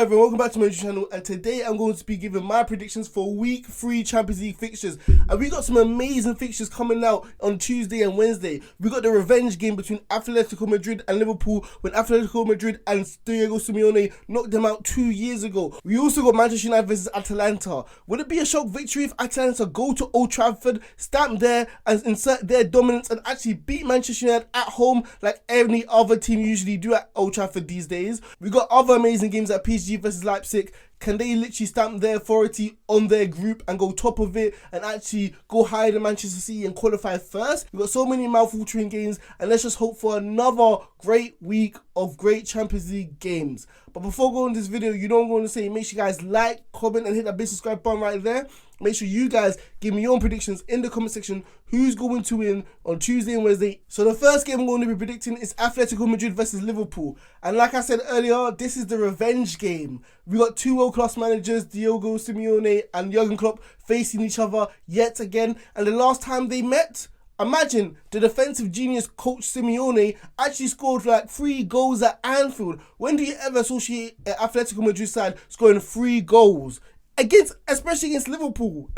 everyone, welcome back to my YouTube channel, and today I'm going to be giving my predictions for week 3 Champions League fixtures. And we got some amazing fixtures coming out on Tuesday and Wednesday. We got the revenge game between Atletico Madrid and Liverpool when Atletico Madrid and Diego Simeone knocked them out 2 years ago. We also got Manchester United versus Atalanta. Would it be a shock victory if Atalanta go to Old Trafford, stamp there and insert their dominance and actually beat Manchester United at home like any other team usually do at Old Trafford these days? We got other amazing games at PSG versus Leipzig. Can they literally stamp their authority on their group and go top of it and actually go higher than Manchester City and qualify first? We've got so many mouth-watering games, and let's just hope for another great week of great Champions League games. But before going this video, you know what I'm going to say, make sure you guys like, comment and hit that big subscribe button right there. Make sure you guys give me your own predictions in the comment section. Who's going to win on Tuesday and Wednesday? So the first game I'm going to be predicting is Atletico Madrid versus Liverpool. And like I said earlier, this is the revenge game. We got two world-class managers, Diego Simeone and Jurgen Klopp, facing each other yet again. And the last time they met, imagine the defensive genius coach Simeone actually scored like 3 goals at Anfield. When do you ever associate an Atletico Madrid side scoring 3 goals? Especially against Liverpool.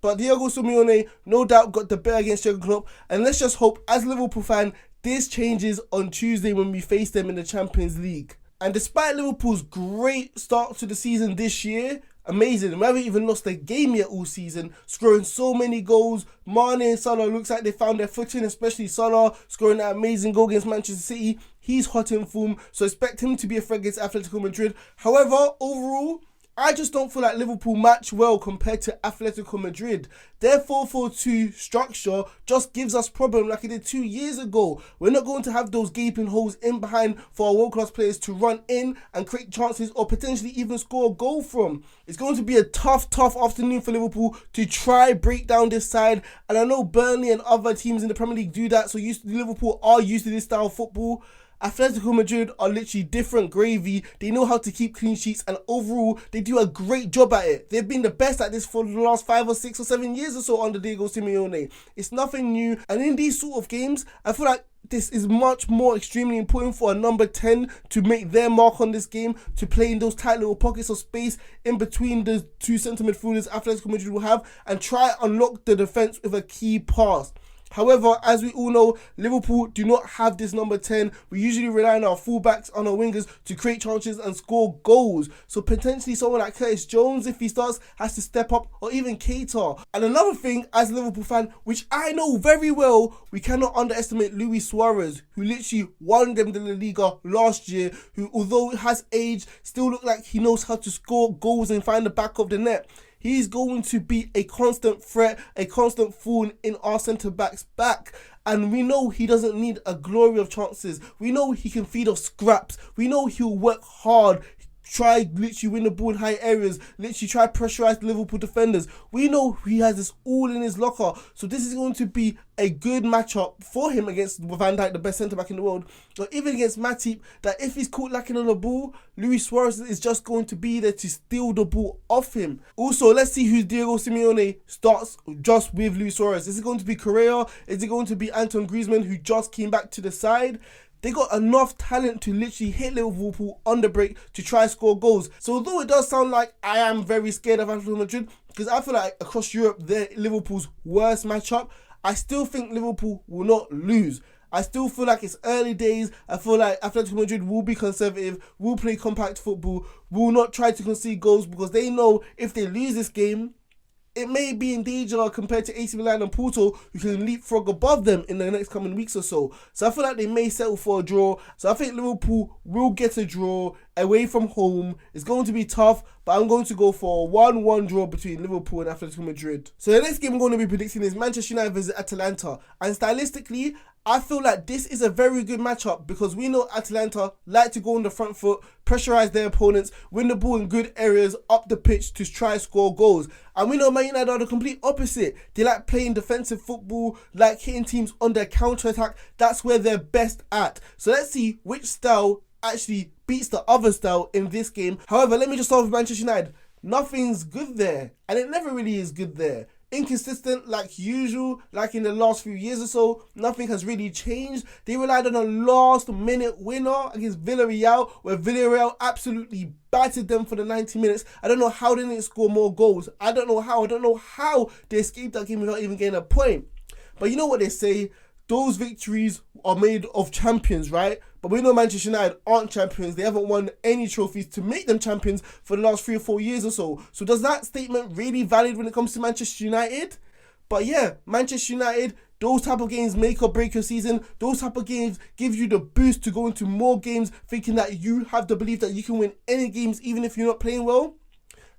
But Diego Simeone no doubt got the better against Jurgen Klopp, and let's just hope as a Liverpool fan this changes on Tuesday when we face them in the Champions League. And despite Liverpool's great start to the season this year, amazing, we haven't even lost a game yet all season, scoring so many goals. Mane and Salah looks like they found their footing, especially Salah scoring that amazing goal against Manchester City. He's hot in form, so expect him to be a threat against Atletico Madrid. However, overall, I just don't feel like Liverpool match well compared to Atletico Madrid. Their 4-4-2 structure just gives us problem like it did 2 years ago. We're not going to have those gaping holes in behind for our world-class players to run in and create chances or potentially even score a goal from. It's going to be a tough afternoon for Liverpool to try break down this side. And I know Burnley and other teams in the Premier League do that, so Liverpool are used to this style of football. Atletico Madrid are literally different gravy. They know how to keep clean sheets, and overall they do a great job at it. They've been the best at this for the last 5 or 6 or 7 years or so under Diego Simeone. It's nothing new, and in these sort of games I feel like this is much more extremely important for a number 10 to make their mark on this game, to play in those tight little pockets of space in between the two centre midfielders Atletico Madrid will have and try unlock the defence with a key pass. However, as we all know, Liverpool do not have this number 10. We usually rely on our fullbacks, on our wingers to create chances and score goals. So potentially someone like Curtis Jones, if he starts, has to step up, or even Keita. And another thing, as a Liverpool fan, which I know very well, we cannot underestimate Luis Suarez, who literally won them the La Liga last year, who although has age, still look like he knows how to score goals and find the back of the net. He's going to be a constant threat, a constant thorn in our centre-back's back. And we know he doesn't need a glory of chances. We know he can feed off scraps. We know he'll work hard, try literally win the ball in high areas, literally try pressurize the Liverpool defenders. We know he has this all in his locker. So this is going to be a good matchup for him against Van Dijk, the best centre-back in the world, or even against Matip, that if he's caught lacking on the ball, Luis Suarez is just going to be there to steal the ball off him. Also, let's see who Diego Simeone starts just with Luis Suarez. Is it going to be Correa? Is it going to be Antoine Griezmann, who just came back to the side? They got enough talent to literally hit Liverpool on the break to try score goals. So although it does sound like I am very scared of Atletico Madrid, because I feel like across Europe they're Liverpool's worst matchup, I still think Liverpool will not lose. I still feel like it's early days. I feel like Atletico Madrid will be conservative, will play compact football, will not try to concede goals, because they know if they lose this game, it may be in danger compared to AC Milan and Porto, who can leapfrog above them in the next coming weeks or so. So I feel like they may settle for a draw. So I think Liverpool will get a draw away from home. It's going to be tough, but I'm going to go for a 1-1 draw between Liverpool and Atletico Madrid. So the next game I'm going to be predicting is Manchester United versus Atalanta. And stylistically, I feel like this is a very good matchup because we know Atalanta like to go on the front foot, pressurize their opponents, win the ball in good areas up the pitch to try score goals. And we know Man United are the complete opposite. They like playing defensive football, like hitting teams on their counter-attack. That's where they're best at. So let's see which style actually beats the other style in this game. However, let me just start with Manchester United. Nothing's good there, and it never really is good there. inconsistent like usual, like in the last few years or so. Nothing has really changed. They relied on a last minute winner against Villarreal, where Villarreal absolutely battered them for the 90 minutes. I don't know how they didn't score more goals. I don't know how they escaped that game without even getting a point. But you know what they say, those victories are made of champions, right? But we know Manchester United aren't champions. They haven't won any trophies to make them champions for the last 3 or 4 years or so. So does that statement really valid when it comes to Manchester United? But yeah, Manchester United, those type of games make or break your season. Those type of games give you the boost to go into more games, thinking that you have the belief that you can win any games even if you're not playing well.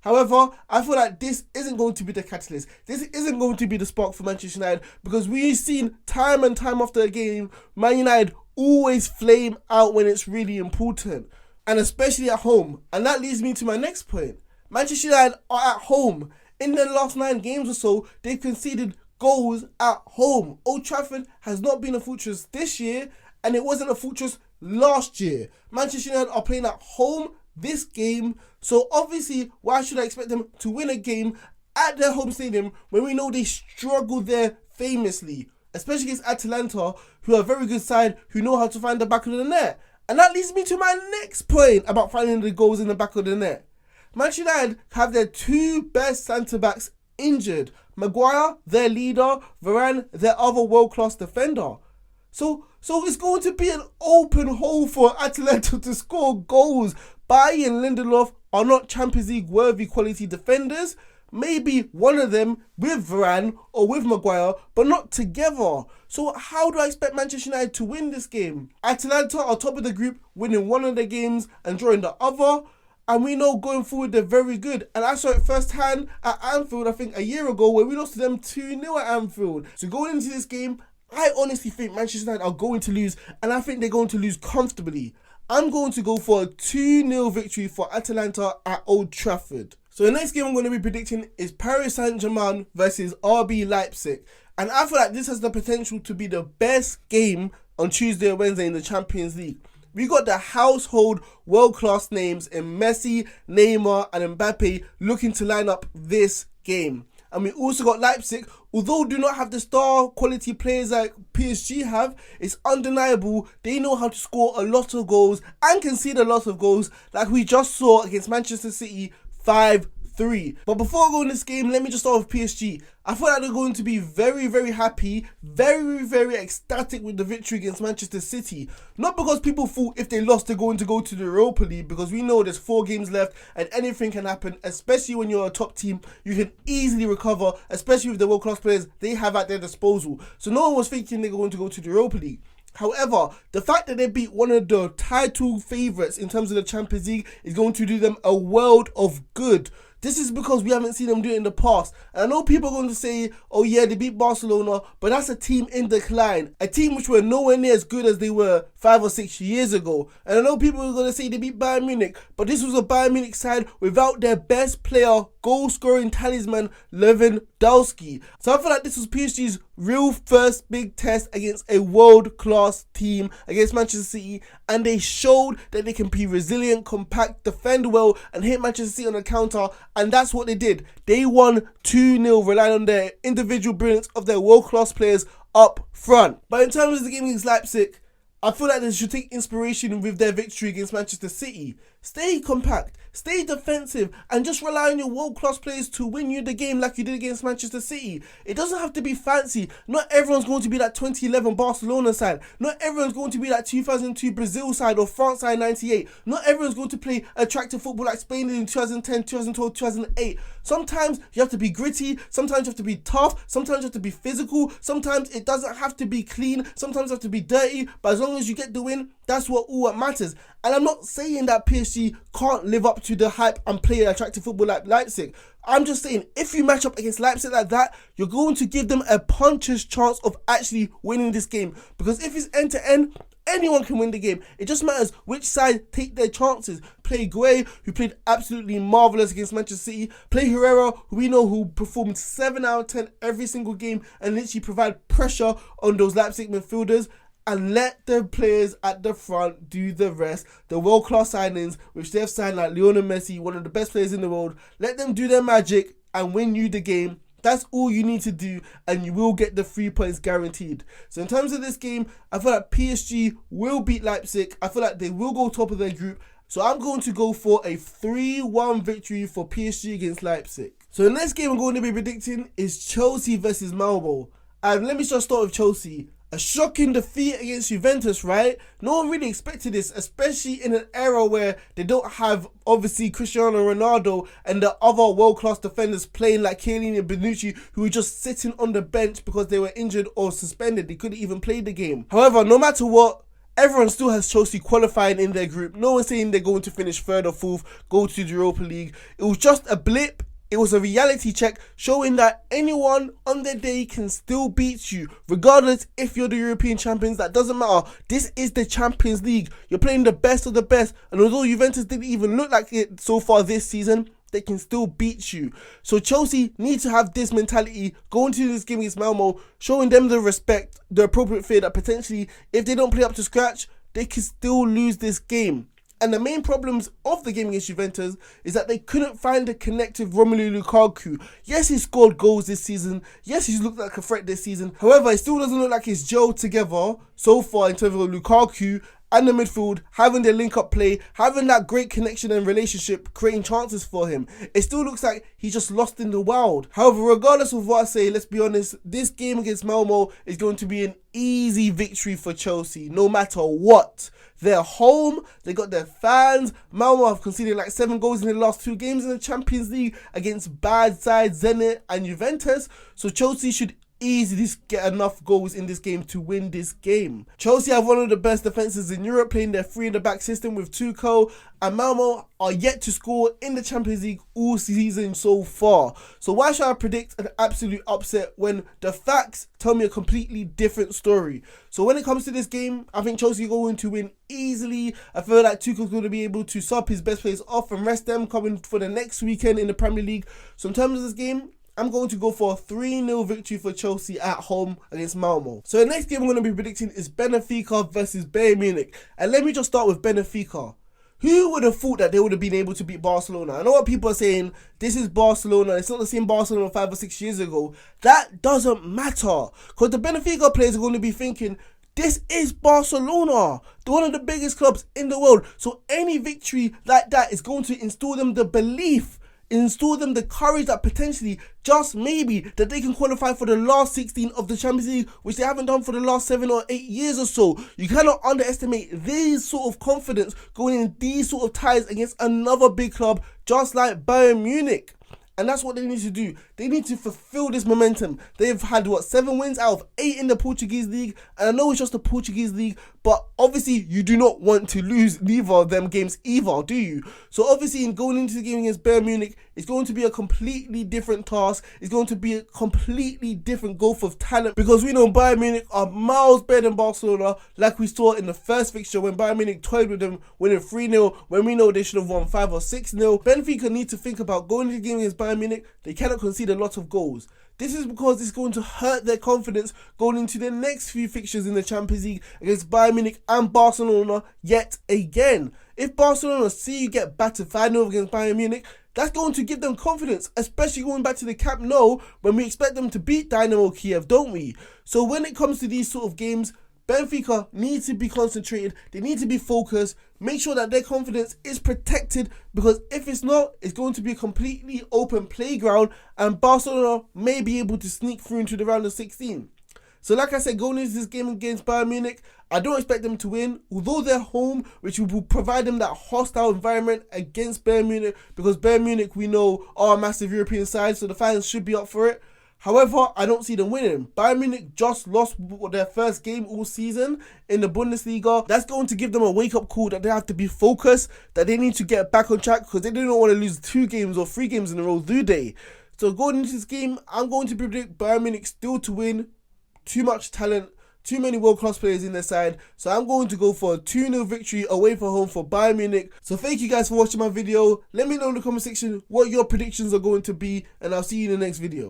However, I feel like this isn't going to be the catalyst. This isn't going to be the spark for Manchester United, because we've seen time and time after the game, Man United always flame out when it's really important, and especially at home. And that leads me to my next point. Manchester United are at home. In their last 9 games or so, they've conceded goals at home. Old Trafford has not been a fortress this year, and it wasn't a fortress last year. Manchester United are playing at home this game, so obviously why should I expect them to win a game at their home stadium when we know they struggle there famously, especially against Atalanta, who are a very good side, who know how to find the back of the net. And that leads me to my next point about finding the goals in the back of the net. Manchester United have their 2 best centre-backs injured. Maguire, their leader, Varane, their other world-class defender. So it's going to be an open hole for Atalanta to score goals. Bailly and Lindelof are not Champions League worthy quality defenders. Maybe one of them with Varane or with Maguire, but not together. So how do I expect Manchester United to win this game? Atalanta are top of the group, winning one of their games and drawing the other. And we know going forward they're very good. And I saw it firsthand at Anfield, I think a year ago, where we lost to them 2-0 at Anfield. So going into this game, I honestly think Manchester United are going to lose, and I think they're going to lose comfortably. I'm going to go for a 2-0 victory for Atalanta at Old Trafford. So the next game I'm going to be predicting is Paris Saint-Germain versus Rb Leipzig. And I feel like this has the potential to be the best game on Tuesday or Wednesday in the Champions League. We got the household world-class names in Messi, Neymar and Mbappe looking to line up this game. And we also got Leipzig, although do not have the star quality players like PSG have, it's undeniable they know how to score a lot of goals and concede a lot of goals, like we just saw against Manchester City 5-3. But before I go in this game, let me just start with PSG. I thought that they're going to be very, very happy, very, very ecstatic with the victory against Manchester City. Not because people thought if they lost they're going to go to the Europa League, because we know there's 4 games left and anything can happen, especially when you're a top team. You can easily recover, especially with the world-class players they have at their disposal. So no one was thinking they're going to go to the Europa League. However, the fact that they beat one of the title favourites in terms of the Champions League is going to do them a world of good. This is because we haven't seen them do it in the past. And I know people are going to say, oh yeah, they beat Barcelona, but that's a team in decline. A team which were nowhere near as good as they were 5 or 6 years ago. And I know people are going to say they beat Bayern Munich, but this was a Bayern Munich side without their best player, goal-scoring talisman, Lewandowski. So I feel like this was PSG's real first big test against a world-class team, against Manchester City, and they showed that they can be resilient, compact, defend well, and hit Manchester City on the counter, and that's what they did. They won 2-0, relying on their individual brilliance of their world-class players up front. But in terms of the game against Leipzig, I feel like they should take inspiration with their victory against Manchester City. Stay compact, stay defensive, and just rely on your world-class players to win you the game like you did against Manchester City. It doesn't have to be fancy. Not everyone's going to be that 2011 Barcelona side. Not everyone's going to be that 2002 Brazil side or France side 98. Not everyone's going to play attractive football like Spain in 2010, 2012, 2008. Sometimes you have to be gritty. Sometimes you have to be tough. Sometimes you have to be physical. Sometimes it doesn't have to be clean. Sometimes you have to be dirty. But as long as you get the win, that's what matters. And I'm not saying that PSG can't live up to the hype and play attractive football like Leipzig. I'm just saying, if you match up against Leipzig like that, you're going to give them a puncher's chance of actually winning this game. Because if it's end-to-end, anyone can win the game. It just matters which side take their chances. Play Gray, who played absolutely marvellous against Manchester City. Play Herrera, who we know who performed 7 out of 10 every single game and literally provide pressure on those Leipzig midfielders. And let the players at the front do the rest. The world-class signings, which they've signed like Lionel Messi, one of the best players in the world. Let them do their magic and win you the game That's all you need to do, and you will get the 3 points guaranteed. So in terms of this game, I feel like PSG will beat Leipzig. I feel like they will go top of their group. So I'm going to go for a 3-1 victory for PSG against Leipzig. So the next game I'm going to be predicting is Chelsea versus Malmö. And let me just start with Chelsea. A shocking defeat against Juventus, right? No one really expected this, especially in an era where they don't have, obviously, Cristiano Ronaldo and the other world-class defenders playing like Chiellini and Bonucci, who were just sitting on the bench because they were injured or suspended. They couldn't even play the game. However, no matter what, everyone still has Chelsea qualifying in their group. No one's saying they're going to finish 3rd or 4th, go to the Europa League. It was just a blip. It was a reality check showing that anyone on their day can still beat you, regardless if you're the European champions. That doesn't matter. This is the Champions League. You're playing the best of the best. And although Juventus didn't even look like it so far this season, they can still beat you. So Chelsea need to have this mentality going into this game against Malmö, showing them the respect, the appropriate fear that potentially, if they don't play up to scratch, they can still lose this game. And the main problems of the game against Juventus is that they couldn't find a connective Romelu Lukaku. Yes, he scored goals this season. Yes, he's looked like a threat this season. However, it still doesn't look like he's gelled together so far in terms of Lukaku and the midfield, having their link-up play, having that great connection and relationship, creating chances for him. It still looks like he's just lost in the wild. However, regardless of what I say, let's be honest, this game against Malmö is going to be an easy victory for Chelsea, no matter what. They're home, they got their fans. Malmö have conceded like 7 goals in the last 2 games in the Champions League against bad sides Zenit and Juventus. So Chelsea should easily get enough goals in this game to win this game. Chelsea have one of the best defenses in Europe, playing their 3 in the back system with Tuchel, and Malmö are yet to score in the Champions League all season so far. So why should I predict an absolute upset when the facts tell me a completely different story? So when it comes to this game, I think Chelsea are going to win easily. I feel like Tuchel's going to be able to sub his best players off and rest them coming for the next weekend in the Premier League. So in terms of this game, I'm going to go for a 3-0 victory for Chelsea at home against Malmö. So the next game I'm going to be predicting is Benfica versus Bayern Munich. And let me just start with Benfica. Who would have thought that they would have been able to beat Barcelona? I know what people are saying, this is Barcelona, it's not the same Barcelona 5 or 6 years ago. That doesn't matter, because the Benfica players are going to be thinking, this is Barcelona, one of the biggest clubs in the world. So any victory like that is going to instill them the belief, install them the courage that potentially, just maybe, that they can qualify for the last 16 of the Champions League, which they haven't done for the last 7 or 8 years or so. You cannot underestimate this sort of confidence going in these sort of ties against another big club just like Bayern Munich. And that's what they need to do. They need to fulfill this momentum. They've had, 7 wins out of 8 in the Portuguese league. And I know it's just the Portuguese league, but obviously you do not want to lose neither of them games either, do you? So obviously in going into the game against Bayern Munich, it's going to be a completely different task. It's going to be a completely different gulf of talent, because we know Bayern Munich are miles better than Barcelona, like we saw in the first fixture when Bayern Munich toyed with them, winning 3-0, when we know they should have won 5 or 6-0. Benfica need to think about going into the game against Bayern Munich. They cannot concede a lot of goals. This is because it's going to hurt their confidence going into the next few fixtures in the Champions League against Bayern Munich and Barcelona yet again. If Barcelona see you get battered 5-0 against Bayern Munich, that's going to give them confidence, especially going back to the Camp Nou when we expect them to beat Dynamo Kiev, don't we? So when it comes to these sort of games, Benfica need to be concentrated, they need to be focused, make sure that their confidence is protected, because if it's not, it's going to be a completely open playground and Barcelona may be able to sneak through into the round of 16. So like I said, going into this game against Bayern Munich, I don't expect them to win, although they're home, which will provide them that hostile environment against Bayern Munich, because Bayern Munich, we know, are a massive European side, so the fans should be up for it. However, I don't see them winning. Bayern Munich just lost their first game all season in the Bundesliga. That's going to give them a wake-up call that they have to be focused, that they need to get back on track, because they don't want to lose 2 games or 3 games in a row, do they? So going into this game, I'm going to predict Bayern Munich still to win. Too much talent, too many world-class players in their side. So I'm going to go for a 2-0 victory away from home for Bayern Munich. So thank you guys for watching my video. Let me know in the comment section what your predictions are going to be, and I'll see you in the next video.